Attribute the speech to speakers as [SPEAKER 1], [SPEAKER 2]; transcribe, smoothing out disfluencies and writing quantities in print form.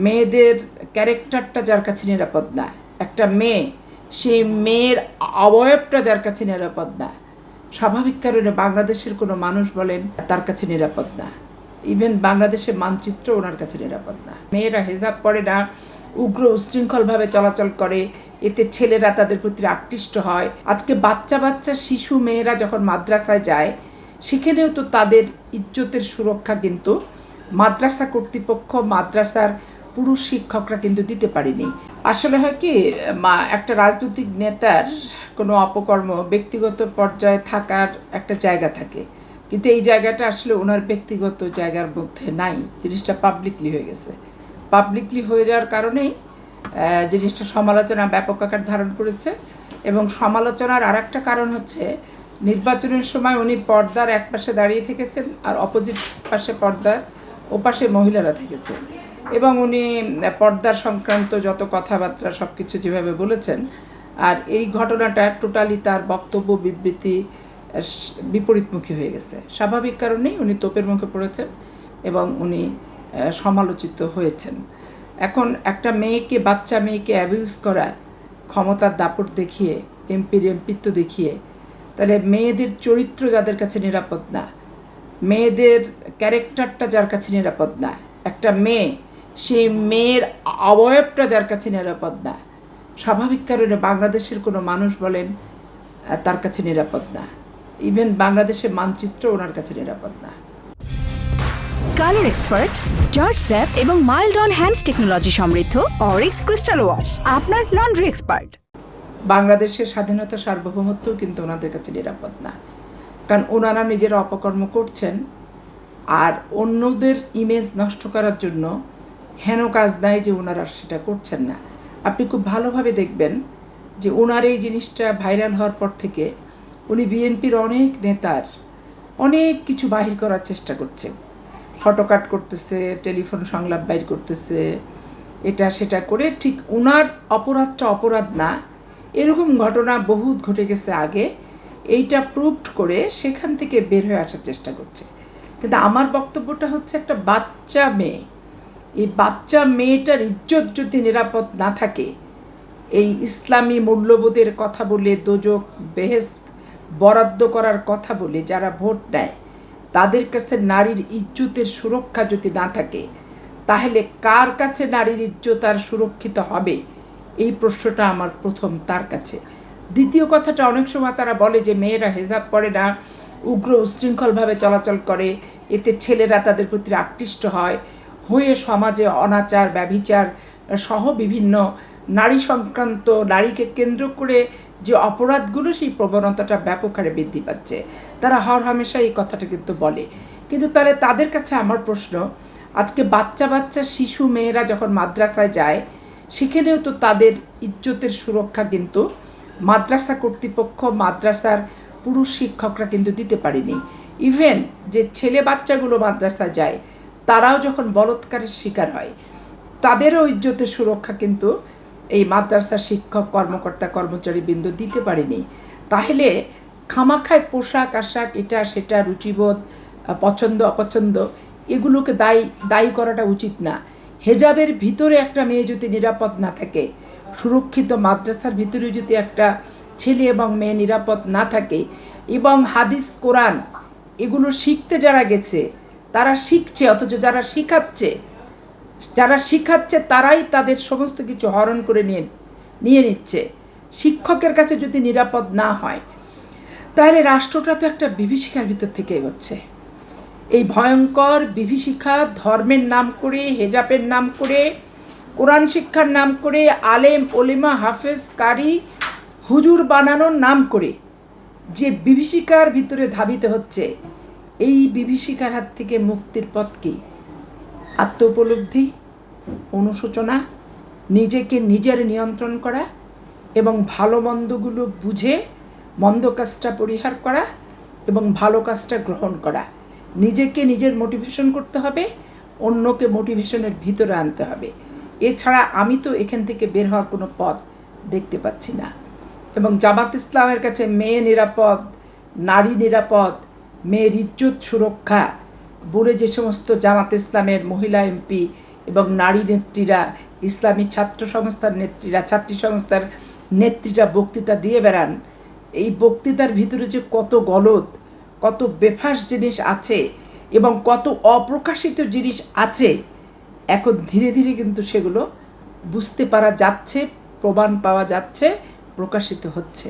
[SPEAKER 1] মেয়েদের ক্যারেক্টারটা যার কাছে নিরাপদ না, একটা মেয়ে সেই মেয়ের অবয়বটা যার কাছে নিরাপদ না, স্বাভাবিক কারণে বাংলাদেশের কোনো মানুষ বলেন তার কাছে নিরাপদ না। ইভেন বাংলাদেশের মানচিত্র ওনার কাছে নিরাপদ না। মেয়েরা হেজাব পরে না, উগ্র উশৃঙ্খলভাবে চলাচল করে, এতে ছেলেরা তাদের প্রতি আকৃষ্ট হয়। আজকে বাচ্চা বাচ্চা শিশু মেয়েরা যখন মাদ্রাসায় যায়, সেখানেও তো তাদের ইজ্জতের সুরক্ষা কিন্তু মাদ্রাসা কর্তৃপক্ষ, মাদ্রাসার পুরুষ শিক্ষকরা কিন্তু দিতে পারেনি। আসলে হয় কি, একটা রাজনৈতিক নেতার কোনো অপকর্ম ব্যক্তিগত পর্যায়ে থাকার একটা জায়গা থাকে, কিন্তু এই জায়গাটা আসলে ওনার ব্যক্তিগত জায়গার মধ্যে নাই। জিনিসটা পাবলিকলি হয়ে গেছে। পাবলিকলি হয়ে যাওয়ার কারণেই জিনিসটা সমালোচনা ব্যাপক আকার ধারণ করেছে। এবং সমালোচনার আর একটা কারণ হচ্ছে, নির্বাচনের সময় উনি পর্দার এক পাশে দাঁড়িয়ে থেকেছেন, আর অপোজিট পাশে পর্দার ওপাশে মহিলারা থেকেছেন, এবং উনি পর্দার সংক্রান্ত যত কথাবার্তা সব কিছু যেভাবে বলেছেন, আর এই ঘটনাটা টোটালি তার বক্তব্য বিবৃতি বিপরীতমুখী হয়ে গেছে। স্বাভাবিক কারণেই উনি তোপের মুখে পড়েছেন এবং উনি সমালোচিত হয়েছেন। এখন একটা মেয়েকে, বাচ্চা মেয়েকে অ্যাবিউজ করা, ক্ষমতার দাপট দেখিয়ে, এমপিত্ব দেখিয়ে, তাহলে মেয়েদের চরিত্র যাদের কাছে নিরাপদ না, মেয়েদের ক্যারেক্টারটা যার কাছে নিরাপদ না, একটা মেয়ে সেই মেয়ের অবয়বটা যার কাছে নিরাপদ না, স্বাভাবিক কারণে বাংলাদেশের কোনো মানুষ বলেন তার কাছে নিরাপদ না। ইভেন বাংলাদেশের মানচিত্র ওনার কাছে নিরাপদ না।
[SPEAKER 2] কালার এক্সপার্ট, জর্জ স্যাপ এবং মাইল্ড অন হ্যান্ডস টেকনোলজি সমৃদ্ধ অরিক্স ক্রিস্টাল ওয়াশ আপনার লন্ড্রি এক্সপার্ট।
[SPEAKER 1] বাংলাদেশের স্বাধীনতা, সার্বভৌমত্বও কিন্তু ওনাদের কাছে নিরাপদ না, কারণ ওনারা নিজেরা অপকর্ম করছেন, আর অন্যদের ইমেজ নষ্ট করার জন্য হেন কাজ নাই যে ওনারা সেটা করছেন না। আপনি খুব ভালোভাবে দেখবেন যে ওনার এই জিনিসটা ভাইরাল হওয়ার পর থেকে উনি বিএনপির অনেক নেতার অনেক কিছু বাহির করার চেষ্টা করছে, ফটোকাট করতেছে, টেলিফোন সংলাপ বাইর করতেছে, এটা সেটা করে। ঠিক ওনার অপরাধটা অপরাধ না, এরকম ঘটনা বহুত ঘটে গেছে আগে, এইটা প্রুভড করে সেখান থেকে বের হয়ে আসার চেষ্টা করছে। কিন্তু আমার বক্তব্যটা হচ্ছে, একটা বাচ্চা মেয়ে, এই বাচ্চা মেয়েটার ইজ্জত যদি নিরাপদ না থাকে, এই ইসলামী মূল্যবোধের কথা বলে, দোজক বেহেশত বরাদ্দ করার কথা বলে যারা ভোট দেয়, তাদের কাছে নারীর ইজ্জতের সুরক্ষা যদি না থাকে, তাহলে কার কাছে নারীর ইজ্জত আর সুরক্ষিত হবে? এই প্রশ্নটা আমার প্রথম তার কাছে। দ্বিতীয় কথাটা, অনেক সময় তারা বলে যে মেয়েরা হেজাব পরে না, উগ্র উশৃঙ্খলভাবে চলাচল করে, এতে ছেলেরা তাদের প্রতি আকৃষ্ট হয়ে সমাজে অনাচার, ব্যভিচার সহ বিভিন্ন নারী সংক্রান্ত, নারীকে কেন্দ্র করে যে অপরাধগুলো, সেই প্রবণতাটা ব্যাপক হারে বৃদ্ধি পাচ্ছে। তারা হরহামেশা এই কথাটা কিন্তু বলে। কিন্তু তাদের কাছে আমার প্রশ্ন, আজকে বাচ্চা বাচ্চা শিশু মেয়েরা যখন মাদ্রাসায় যায়, সেখানেও তো তাদের ইজ্জতের সুরক্ষা কিন্তু মাদ্রাসা কর্তৃপক্ষ, মাদ্রাসার পুরুষ শিক্ষকরা কিন্তু দিতে পারেনি। ইভেন যে ছেলে বাচ্চাগুলো মাদ্রাসায় যায়, তারাও যখন বলৎকারের শিকার হয়, তাদেরও ইজ্জতের সুরক্ষা কিন্তু এই মাদ্রাসার শিক্ষক, কর্মকর্তা, কর্মচারীবৃন্দ দিতে পারেনি। তাহলে খামাখায় পোশাক আশাক, এটা সেটা, রুচিবোধ, পছন্দ অপছন্দ, এগুলোকে দায়ী করাটা উচিত না। হেজাবের ভিতরে একটা মেয়ে যদি নিরাপদ না থাকে, সুরক্ষিত মাদ্রাসার ভিতরে যদি একটা ছেলে এবং মেয়ে নিরাপদ না থাকে, এবং হাদিস, কোরআন এগুলো শিখতে যারা গেছে তারা শিখছে, অথচ যারা শিখাচ্ছে তারাই তাদের সমস্ত কিছু হরণ করে নিয়ে নিচ্ছে, শিক্ষকের কাছে যদি নিরাপদ না হয়, তাহলে রাষ্ট্রটা তো একটা বিভীষিকার ভিতর থেকে এগোচ্ছে। এই ভয়ঙ্কর বিভীষিকা ধর্মের নাম করে, হেজাবের নাম করে, কোরআন শিক্ষার নাম করে, আলেম ওলেমা হাফেজ কারি হুজুর বানানোর নাম করে যে বিভীষিকার ভিতরে ধাবিত হচ্ছে, এই বিভীষিকার হাত থেকে মুক্তির পথ কি? আত্ম উপলব্ধি, অনুশোচনা, নিজেকে নিজের নিয়ন্ত্রণ করা এবং ভালো মন্দগুলো বুঝে মন্দ কাজটা পরিহার করা এবং ভালো কাজটা গ্রহণ করা। নিজেকে নিজের মোটিভেশন করতে হবে, অন্যকে মোটিভেশনের ভিতরে আনতে হবে। এছাড়া আমি তো এখান থেকে বের হওয়ার কোনো পথ দেখতে পাচ্ছি না। এবং জামাত ইসলামের কাছে মেয়ে নিরাপদ, নারী নিরাপদ, মেয়ের ইজ্জত সুরক্ষা বলে যে সমস্ত জামাত ইসলামের মহিলা এমপি এবং নারী নেত্রীরা, ইসলামী ছাত্র সংস্থার নেত্রীরা, ছাত্রী সংস্থার নেত্রীরা বক্তৃতা দিয়ে বেড়ান, এই বক্তৃতার ভিতরে যে কত গলদ, কত বেফাস জিনিস আছে এবং কত অপ্রকাশিত জিনিস আছে, এখন ধীরে ধীরে কিন্তু সেগুলো বুঝতে পারা যাচ্ছে, প্রমাণ পাওয়া যাচ্ছে, প্রকাশিত হচ্ছে।